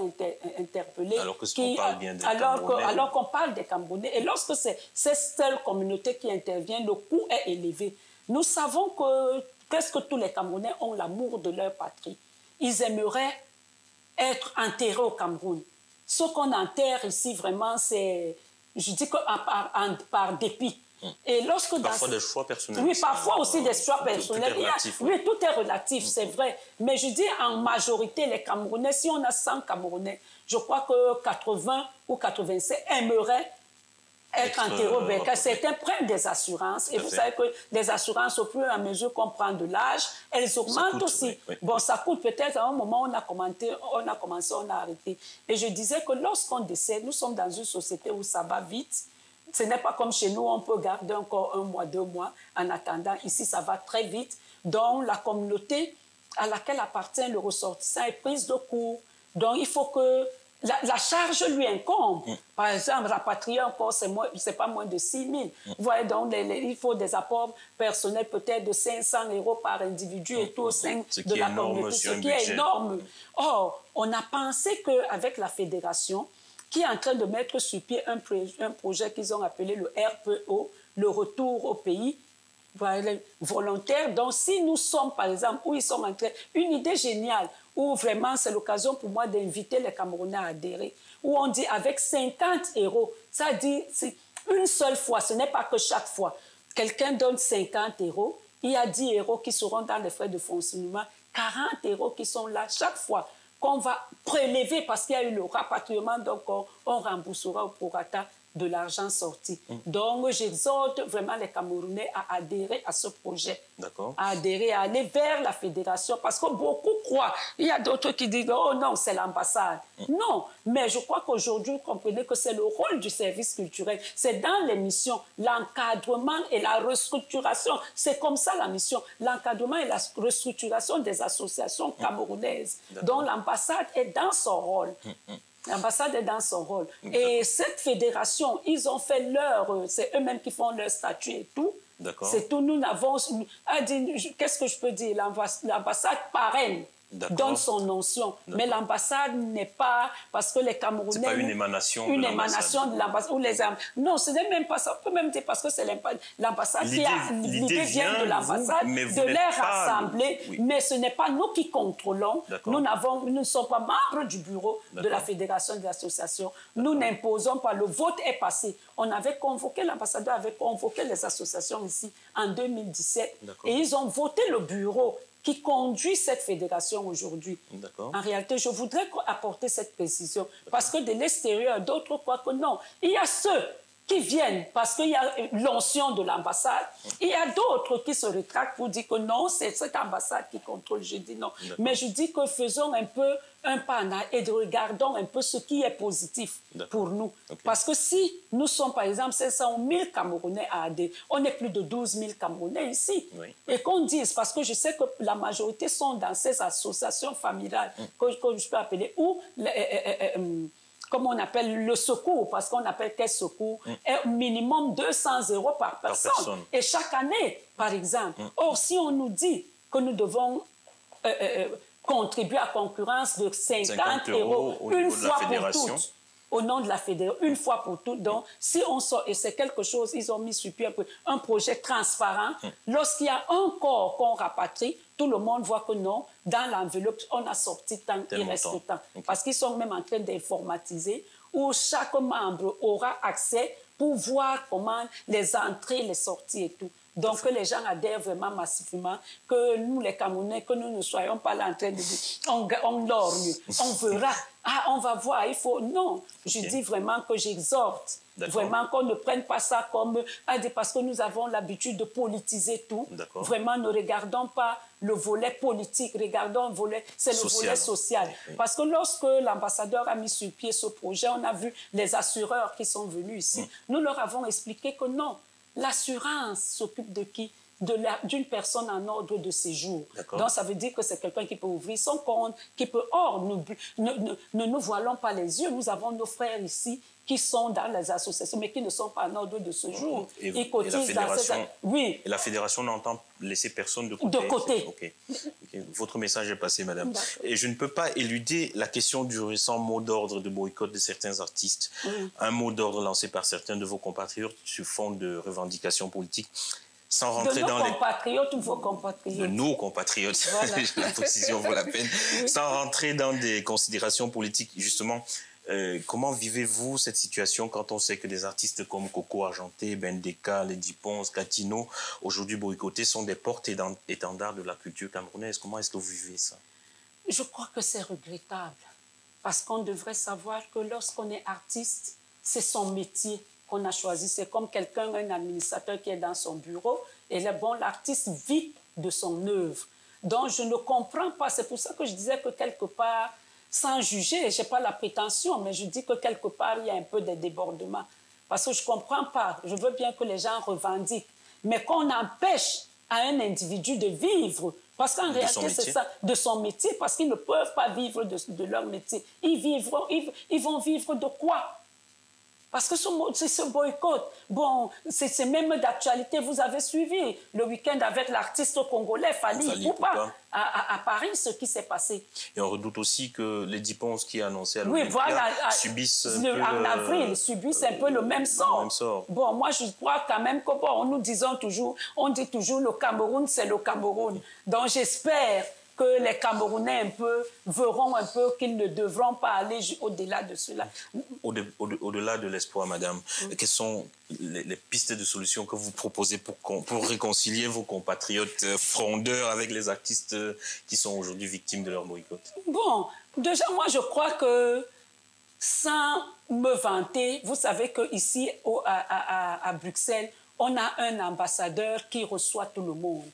interpellée. Alors qu'on parle bien des Camerounais. Alors qu'on parle des Camerounais. Et lorsque c'est cette communauté qui intervient, le coût est élevé. Nous savons que presque tous les Camerounais ont l'amour de leur patrie. Ils aimeraient être enterré au Cameroun. Ce qu'on enterre ici, vraiment, c'est, je dis que par dépit. Et lorsque parfois des choix personnels. Oui, parfois aussi des choix personnels. Tout est relatif. Oui, tout est relatif, c'est vrai. Mais je dis en majorité, les Camerounais, si on a 100 Camerounais, je crois que 80 ou 87 aimeraient être enterré au Bercail. Certains prennent des assurances. Et vous savez que les assurances, au fur et à mesure qu'on prend de l'âge, elles augmentent aussi. Oui. Bon, ça coûte peut-être à un moment, on a commencé, on a arrêté. Et je disais que lorsqu'on décède, nous sommes dans une société où ça va vite. Ce n'est pas comme chez nous, on peut garder encore 1 mois, 2 mois en attendant. Ici, ça va très vite. Donc, la communauté à laquelle appartient le ressortissant est prise de court. Donc, il faut que la charge lui incombe. Par exemple, rapatrier encore, c'est pas moins de 6 000. Vous voyez, donc, il faut des apports personnels peut-être de 500 € par individu et tout au sein de la communauté, ce qui est énorme. Or, on a pensé qu'avec la fédération, qui est en train de mettre sur pied un projet qu'ils ont appelé le RPO, le retour au pays volontaire. Donc, si nous sommes, par exemple, où ils sont en train, une idée géniale, où vraiment c'est l'occasion pour moi d'inviter les Camerounais à adhérer, où on dit avec 50 €, ça dit une seule fois, ce n'est pas que chaque fois. Quelqu'un donne 50 €, il y a 10 € qui seront dans les frais de fonctionnement, 40 € qui sont là chaque fois, qu'on va prélever parce qu'il y a eu le rapatriement, donc on remboursera au prorata de l'argent sorti. Donc, j'exhorte vraiment les Camerounais à adhérer à ce projet, à adhérer, à aller vers la fédération, parce que beaucoup croient. Il y a d'autres qui disent « Oh non, c'est l'ambassade ». Non, mais je crois qu'aujourd'hui, vous comprenez que c'est le rôle du service culturel. C'est dans les missions, l'encadrement et la restructuration. C'est comme ça la mission, l'encadrement et la restructuration des associations camerounaises, dont l'ambassade est dans son rôle. L'ambassade est dans son rôle. Et cette fédération, ils ont fait c'est eux-mêmes qui font leur statut et tout. C'est tout. Nous n'avons... Qu'est-ce que je peux dire? L'ambassade parraine, donne son notion. Mais l'ambassade n'est pas... Parce que les Camerounais... C'est pas une émanation de l'ambassade. Non, ce n'est même pas ça. On peut même dire parce que c'est l'ambassade qui a... L'idée vient de l'ambassade, de les rassembler. Mais ce n'est pas nous qui contrôlons. Nous ne sommes pas membres du bureau de la Fédération des associations. Nous n'imposons pas. Le vote est passé. L'ambassadeur avait convoqué les associations ici en 2017. Et ils ont voté le bureau qui conduit cette fédération aujourd'hui. En réalité, je voudrais apporter cette précision parce que de l'extérieur, d'autres croient que non. Il y a ceux qui viennent parce qu'il y a l'onction de l'ambassade. Il y a d'autres qui se rétractent pour dire que non, c'est cette ambassade qui contrôle. Je dis non. Mais je dis que faisons un peu un pas en arrière et regardons un peu ce qui est positif pour nous. Parce que si nous sommes, par exemple, 500 000 Camerounais à adhérer, on est plus de 12 000 Camerounais ici. Et qu'on dise, parce que je sais que la majorité sont dans ces associations familiales que je peux appeler, ou comme on appelle le secours, parce qu'on appelle quel secours, est minimum 200 € par personne. Et chaque année, par exemple. Or, si on nous dit que nous devons contribuer à concurrence de 50 € une fois pour toutes, au nom de la fédération, une fois pour toutes. Donc, si on sort, et c'est quelque chose, ils ont mis sur pied un projet transparent, lorsqu'il y a un corps qu'on rapatrie, tout le monde voit que non, dans l'enveloppe, on a sorti tant, il reste tant. Parce qu'ils sont même en train d'informatiser, où chaque membre aura accès pour voir comment les entrées, les sorties et tout. Donc, que les gens adhèrent vraiment massivement, que nous, les Camerounais, que nous ne soyons pas là en train de dire on lorgne, on verra, on va voir, il faut. Non, je dis vraiment que j'exhorte, vraiment qu'on ne prenne pas ça comme parce que nous avons l'habitude de politiser tout. Vraiment, ne regardons pas le volet politique, regardons le volet, c'est le volet social. Parce que lorsque l'ambassadeur a mis sur pied ce projet, on a vu les assureurs qui sont venus ici, nous leur avons expliqué que non. L'assurance s'occupe de qui? D'une personne en ordre de séjour. Donc, ça veut dire que c'est quelqu'un qui peut ouvrir son compte, qui peut... Or, ne nous voilons pas les yeux. Nous avons nos frères ici qui sont dans les associations, mais qui ne sont pas en ordre de séjour. Et la fédération n'entend laisser personne de côté. De côté. Votre message est passé, madame. Et je ne peux pas éluder la question du récent mot d'ordre de boycott de certains artistes. Un mot d'ordre lancé par certains de vos compatriotes sur fond de revendications politiques. Sans rentrer dans les compatriotes ou vos compatriotes? De nos compatriotes, voilà. La précision vaut la peine. Sans rentrer dans des considérations politiques, justement, comment vivez-vous cette situation quand on sait que des artistes comme Coco Argenté, Bendeka, Lady Ponce, Catino, aujourd'hui boycottés, sont des porte-étendards de la culture camerounaise? Comment est-ce que vous vivez ça? Je crois que c'est regrettable. Parce qu'on devrait savoir que lorsqu'on est artiste, c'est son métier qu'on a choisi. C'est comme quelqu'un, un administrateur qui est dans son bureau. Et l'artiste vit de son œuvre. Donc, je ne comprends pas. C'est pour ça que je disais que quelque part, sans juger, je n'ai pas la prétention, mais je dis que quelque part, il y a un peu de débordement. Parce que je ne comprends pas. Je veux bien que les gens revendiquent. Mais qu'on empêche à un individu de vivre. Parce qu'en réalité, c'est ça, de son métier, parce qu'ils ne peuvent pas vivre de leur métier. Ils vont vivre de quoi? Parce que ce boycott, bon, c'est même d'actualité. Vous avez suivi le week-end avec l'artiste congolais Fally Ipupa à Paris, ce qui s'est passé. Et on redoute aussi que Lady Ponce, qui a annoncé à l'Olympia, subissent en avril, subissent un peu le même sort. Bon, moi, je crois quand même que, bon, nous disons toujours, on dit toujours le Cameroun, c'est le Cameroun. Donc, j'espère que les Camerounais un peu verront un peu qu'ils ne devront pas aller au-delà de cela. Au-delà de l'espoir, madame, quelles sont les pistes de solutions que vous proposez pour réconcilier vos compatriotes frondeurs avec les artistes qui sont aujourd'hui victimes de leur boycott? Bon, déjà, moi, je crois que sans me vanter, vous savez qu'ici, à Bruxelles, on a un ambassadeur qui reçoit tout le monde.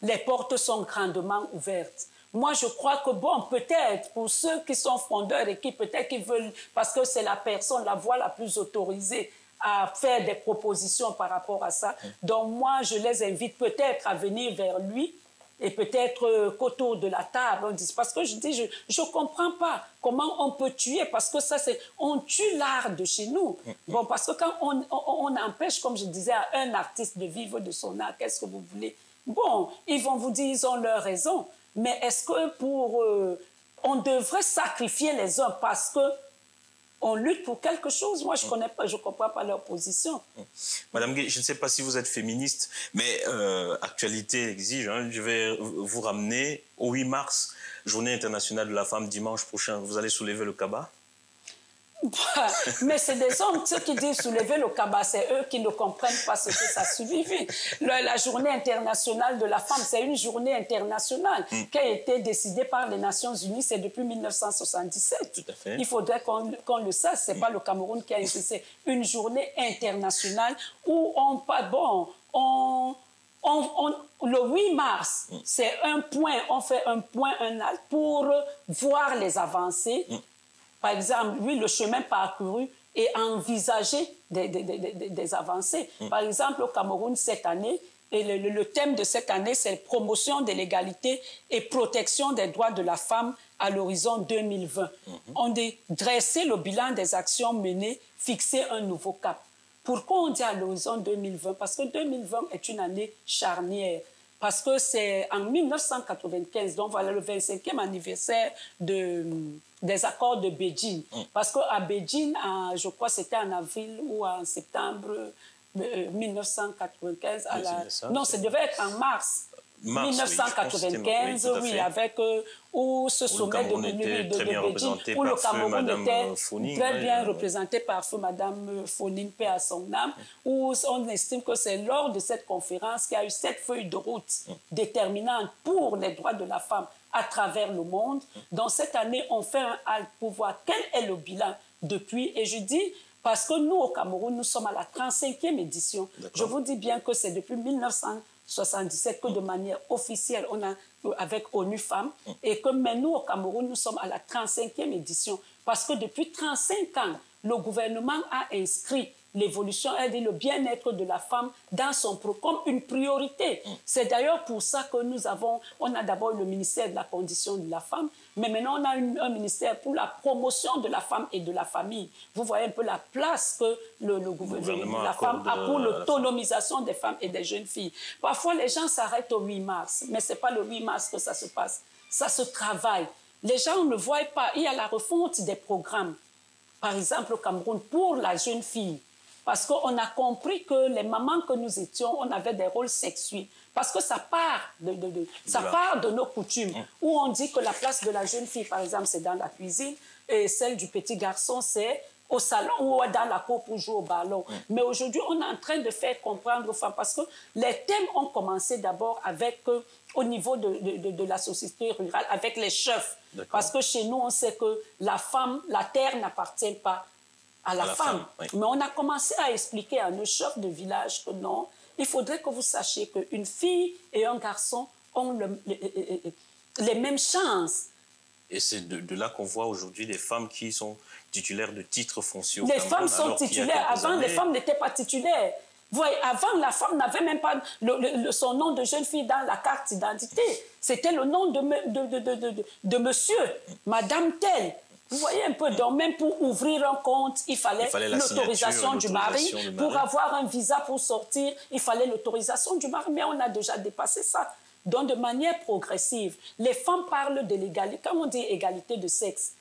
Les portes sont grandement ouvertes. Moi, je crois que, bon, peut-être, pour ceux qui sont fondeurs et qui peut-être qui veulent, parce que c'est la personne, la voix la plus autorisée à faire des propositions par rapport à ça. Donc, moi, je les invite peut-être à venir vers lui et peut-être qu'autour de la table, on dise, parce que je dis, je ne comprends pas comment on peut tuer, parce que ça, on tue l'art de chez nous. Bon, parce que quand on empêche, comme je disais, à un artiste de vivre de son art, qu'est-ce que vous voulez? Bon, ils vont vous dire, ils ont leur raison. Mais est-ce que on devrait sacrifier les uns parce qu'on lutte pour quelque chose? Moi, je ne comprends pas leur position. Madame Gueye, je ne sais pas si vous êtes féministe, mais actualité exige. Hein, je vais vous ramener au 8 mars, Journée internationale de la femme, dimanche prochain. Vous allez soulever le cabas? Mais c'est des hommes, ceux qui disent soulever le cabas, c'est eux qui ne comprennent pas ce que ça signifie. La journée internationale de la femme, c'est une journée internationale qui a été décidée par les Nations Unies, c'est depuis 1977. Tout à fait. Il faudrait qu'on le sache, c'est pas le Cameroun qui a été, c'est une journée internationale où le 8 mars, c'est un point, on fait un point, un acte pour voir les avancées. Par exemple, oui, le chemin parcouru et envisager des avancées. Par exemple, au Cameroun, cette année, et le thème de cette année, c'est promotion de l'égalité et protection des droits de la femme à l'horizon 2020. On dit dresser le bilan des actions menées, fixer un nouveau cap. Pourquoi on dit à l'horizon 2020? Parce que 2020 est une année charnière. Parce que c'est en 1995, donc voilà le 25e anniversaire des accords de Beijing. Parce qu'à Beijing, je crois que c'était en avril ou en septembre 1995. Non, ça devait être en mars. 1995, oui, avec où ce sommet de Beijing, où le Cameroun était très bien représenté par feu Madame Fonine, paix à son âme, où on estime que c'est lors de cette conférence qu'il y a eu cette feuille de route déterminante pour les droits de la femme à travers le monde. Dans cette année, on fait un halt pour voir quel est le bilan depuis. Et je dis, parce que nous, au Cameroun, nous sommes à la 35e édition. Je vous dis bien que c'est depuis 1977 que de manière officielle, on a avec ONU Femmes, et que même nous, au Cameroun, nous sommes à la 35e édition. Parce que depuis 35 ans, le gouvernement a inscrit l'évolution et le bien-être de la femme dans son comme une priorité. C'est d'ailleurs pour ça que on a d'abord le ministère de la condition de la femme, mais maintenant on a un ministère pour la promotion de la femme et de la famille. Vous voyez un peu la place que le gouvernement de la femme a pour l'autonomisation des femmes et des jeunes filles. Parfois les gens s'arrêtent au 8 mars, mais ce n'est pas le 8 mars que ça se passe. Ça se travaille. Les gens ne voient pas. Il y a la refonte des programmes. Par exemple, au Cameroun, pour la jeune fille, parce qu'on a compris que les mamans que nous étions, on avait des rôles sexuels. Parce que ça part de nos coutumes, où on dit que la place de la jeune fille, par exemple, c'est dans la cuisine, et celle du petit garçon, c'est au salon ou dans la cour pour jouer au ballon. Mais aujourd'hui, on est en train de faire comprendre aux femmes, parce que les thèmes ont commencé d'abord avec, au niveau de la société rurale, avec les chefs. Parce que chez nous, on sait que la femme, la terre n'appartient pas à la femme. Oui. Mais on a commencé à expliquer à nos chefs de village que non, il faudrait que vous sachiez qu'une fille et un garçon ont les mêmes chances. Et c'est de là qu'on voit aujourd'hui des femmes qui sont titulaires de titres fonciers. Les femmes sont titulaires. Avant, les femmes n'étaient pas titulaires. Vous voyez, avant, la femme n'avait même pas son nom de jeune fille dans la carte d'identité. C'était le nom de monsieur, madame telle. Vous voyez un peu, donc même pour ouvrir un compte, il fallait l'autorisation du mari. Pour avoir un visa pour sortir, il fallait l'autorisation du mari. Mais on a déjà dépassé ça. Donc, de manière progressive, les femmes parlent de l'égalité. Quand on dit égalité de sexe,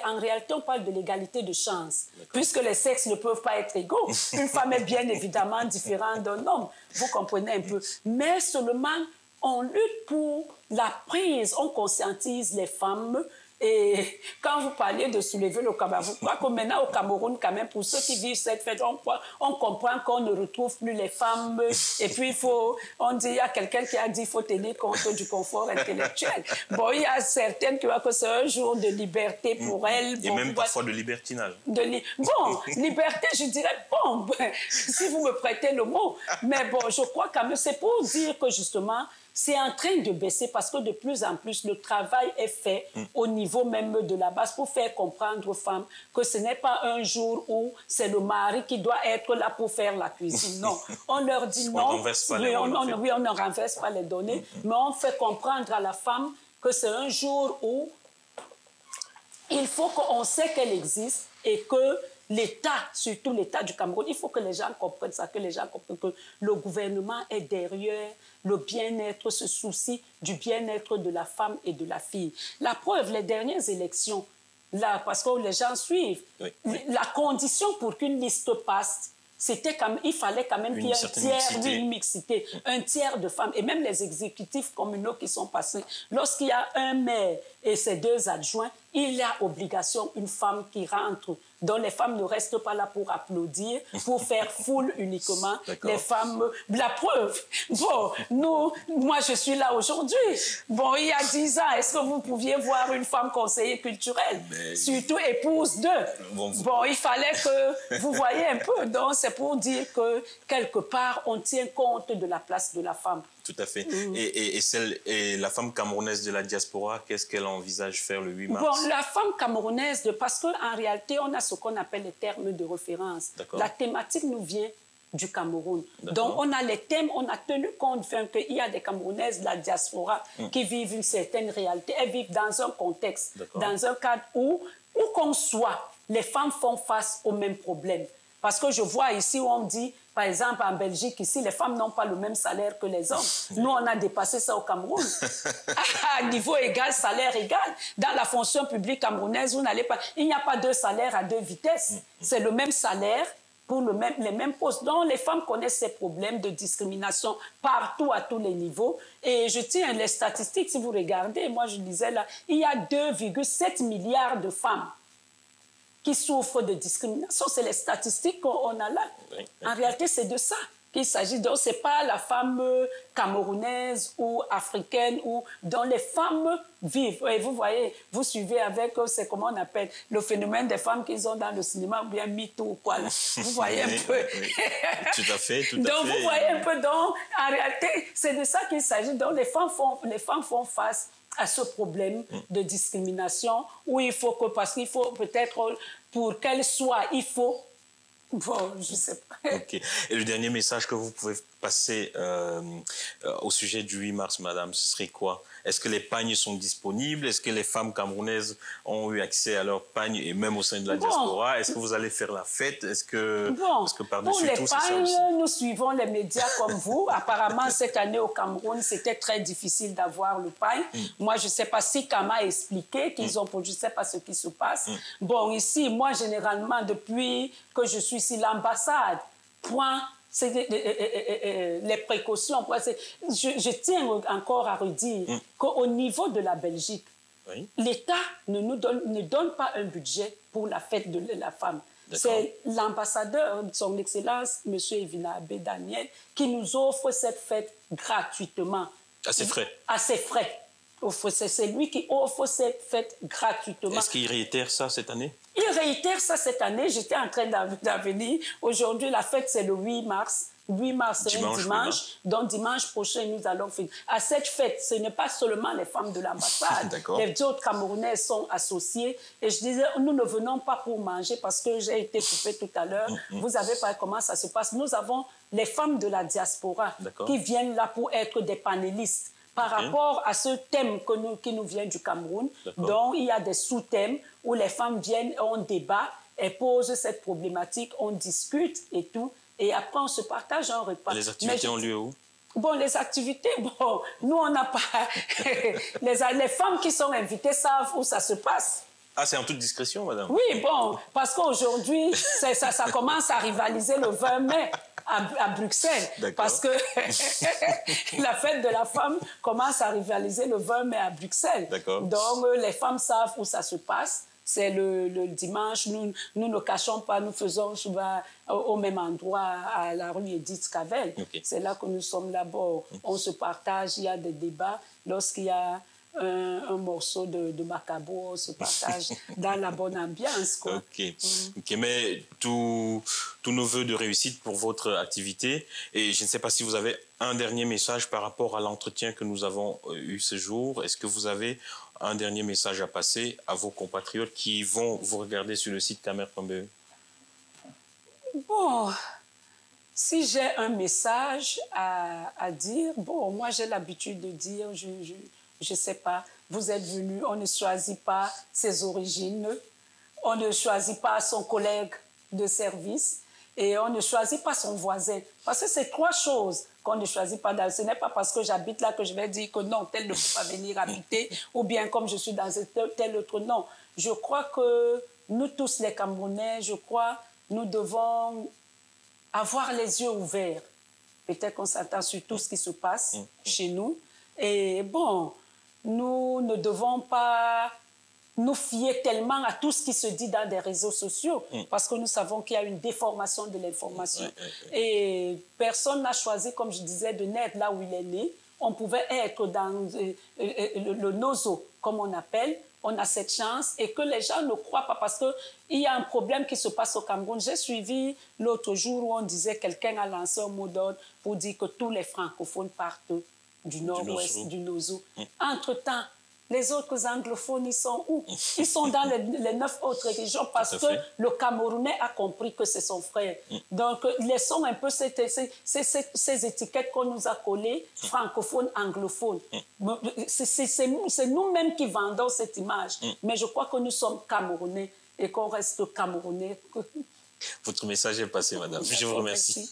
en réalité, on parle de l'égalité de chance. Puisque les sexes ne peuvent pas être égaux. Une femme est bien évidemment différente d'un homme. Vous comprenez un peu. Mais seulement, on lutte pour la prise, on conscientise les femmes. Et quand vous parliez de soulever le cabas, vous croyez que maintenant au Cameroun, quand même, pour ceux qui vivent cette fête, on comprend qu'on ne retrouve plus les femmes. Et puis, il y a quelqu'un qui a dit qu'il faut tenir compte du confort intellectuel. Bon, il y a certaines qui voient que c'est un jour de liberté pour elles. Et même parfois de libertinage. Bon, liberté, je dirais, bon, si vous me prêtez le mot. Mais bon, je crois quand même, c'est pour dire que justement, c'est en train de baisser parce que de plus en plus, le travail est fait au niveau même de la base pour faire comprendre aux femmes que ce n'est pas un jour où c'est le mari qui doit être là pour faire la cuisine. Non, on leur dit non. On ne renverse pas les données, mais on fait comprendre à la femme que c'est un jour où il faut qu'on sait qu'elle existe et que l'État, surtout l'État du Cameroun, il faut que les gens comprennent ça, que les gens comprennent que le gouvernement est derrière le bien-être, ce souci du bien-être de la femme et de la fille. La preuve, les dernières élections, là, parce que les gens suivent, la condition pour qu'une liste passe, il fallait quand même qu'il y ait une mixité, un tiers de femmes, et même les exécutifs communaux qui sont passés. Lorsqu'il y a un maire et ses 2 adjoints, il y a obligation, une femme qui rentre dont les femmes ne restent pas là pour applaudir, pour faire foule uniquement. Les femmes, la preuve, bon, moi je suis là aujourd'hui. Bon, il y a 10 ans, est-ce que vous pouviez voir une femme conseillère culturelle, surtout épouse d'eux? Bon, il fallait que vous voyez un peu. Donc, c'est pour dire que, quelque part, on tient compte de la place de la femme. Tout à fait. Et la femme camerounaise de la diaspora, qu'est-ce qu'elle envisage faire le 8 mars? Bon, la femme camerounaise, parce qu'en réalité, on a ce qu'on appelle les termes de référence. La thématique nous vient du Cameroun. Donc, on a les thèmes, on a tenu compte qu'il y a des Camerounaises de la diaspora qui vivent une certaine réalité. Elles vivent dans un contexte, dans un cadre où qu'on soit, les femmes font face aux mêmes problèmes. Parce que je vois ici où on me dit, par exemple, en Belgique, ici, les femmes n'ont pas le même salaire que les hommes. Nous, on a dépassé ça au Cameroun. À niveau égal, salaire égal. Dans la fonction publique camerounaise, vous n'allez pas... Il n'y a pas deux salaires à deux vitesses. C'est le même salaire pour les mêmes postes. Donc, les femmes connaissent ces problèmes de discrimination partout, à tous les niveaux. Et je tiens les statistiques, si vous regardez, moi, je disais là, il y a 2,7 milliards de femmes qui souffrent de discrimination. C'est les statistiques qu'on a là. En réalité, c'est de ça qu'il s'agit. Donc, ce n'est pas la femme camerounaise ou africaine dont les femmes vivent. Et vous voyez, vous suivez avec, c'est comment on appelle, le phénomène des femmes qu'ils ont dans le cinéma, ou bien MeToo ou quoi. Là. Vous voyez un peu. Tout à fait, tout à fait. Donc, vous voyez un peu. Donc, en réalité, c'est de ça qu'il s'agit. Donc, les femmes font face à ce problème de discrimination où il faut que, parce qu'il faut peut-être, pour qu'elle soit, il faut... Bon, je ne sais pas. OK. Et le dernier message que vous pouvez passer au sujet du 8 mars, madame, ce serait quoi? Est-ce que les pagnes sont disponibles? Est-ce que les femmes camerounaises ont eu accès à leurs pagnes et même au sein de la diaspora? Est-ce que vous allez faire la fête? Est-ce que par-dessus tout, c'est ça aussi? Nous suivons les médias comme vous. Apparemment, cette année au Cameroun, c'était très difficile d'avoir le pagne. Moi, je ne sais pas si Kama a expliqué qu'ils ont produit, je ne sais pas ce qui se passe. Bon, ici, moi, généralement, depuis que je suis ici, l'ambassade, point... C'est les précautions. Je tiens encore à redire qu'au niveau de la Belgique, l'État ne donne pas un budget pour la fête de la femme. C'est l'ambassadeur, son Excellence, M. Evina Abbé Daniel, qui nous offre cette fête gratuitement. À ses frais. À ses frais. C'est lui qui offre cette fête gratuitement. Est-ce qu'il réitère ça cette année? Il réitère ça cette année. J'étais en train d'avenir. Aujourd'hui, la fête, c'est le 8 mars. 8 mars, c'est un dimanche. Donc, dimanche prochain, nous allons finir. À cette fête, ce n'est pas seulement les femmes de l'ambassade. Les autres Camerounais sont associés. Et je disais, nous ne venons pas pour manger parce que j'ai été coupée tout à l'heure. Vous avez pas comment ça se passe. Nous avons les femmes de la diaspora qui viennent là pour être des panélistes. Par rapport à ce thème qui nous vient du Cameroun, donc il y a des sous-thèmes où les femmes viennent, on débat, elles posent cette problématique, on discute et tout, et après on se partage un repas. Les activités ont lieu où? Bon, les activités, bon, nous on n'a pas... les femmes qui sont invitées savent où ça se passe. Ah, c'est en toute discrétion, madame? Oui, bon, parce qu'aujourd'hui, ça commence à rivaliser le 20 mai. À Bruxelles, parce que la fête de la femme commence à rivaliser le 20 mai à Bruxelles. Donc, les femmes savent où ça se passe. C'est le dimanche. Nous ne cachons pas, nous faisons souvent au même endroit, à la rue Edith Cavell. C'est là que nous sommes là-bas. On se partage, il y a des débats. Lorsqu'il y a un morceau de Macabo, on se partage dans la bonne ambiance. Quoi. OK, mais tous nos voeux de réussite pour votre activité. Et je ne sais pas si vous avez un dernier message par rapport à l'entretien que nous avons eu ce jour. Est-ce que vous avez un dernier message à passer à vos compatriotes qui vont vous regarder sur le site camer.be? Bon, si j'ai un message à dire, bon, moi j'ai l'habitude de dire, je ne sais pas, vous êtes venu, on ne choisit pas ses origines, on ne choisit pas son collègue de service et on ne choisit pas son voisin. Parce que c'est trois choses qu'on ne choisit pas. Ce n'est pas parce que j'habite là que je vais dire que non, tel ne peut pas venir habiter ou bien comme je suis dans tel autre. Non, je crois que nous tous les Camerounais, je crois, nous devons avoir les yeux ouverts. Peut-être qu'on s'attend sur tout ce qui se passe chez nous. Et bon, nous ne devons pas nous fier tellement à tout ce qui se dit dans des réseaux sociaux, parce que nous savons qu'il y a une déformation de l'information. Et personne n'a choisi, comme je disais, de naître là où il est né. On pouvait être dans le nozo, comme on appelle. On a cette chance et que les gens ne croient pas parce qu'il y a un problème qui se passe au Cameroun. J'ai suivi l'autre jour où on disait quelqu'un a lancé un mot d'ordre pour dire que tous les francophones partent du nord-ouest, du nozo. Entre-temps, les autres anglophones, ils sont où? Ils sont dans les 9 autres régions parce que le Camerounais a compris que c'est son frère. Donc, laissons un peu ces étiquettes qu'on nous a collées, francophones, anglophones. C'est nous-mêmes qui vendons cette image. Mais je crois que nous sommes Camerounais et qu'on reste Camerounais. Votre message est passé, madame. Je vous remercie.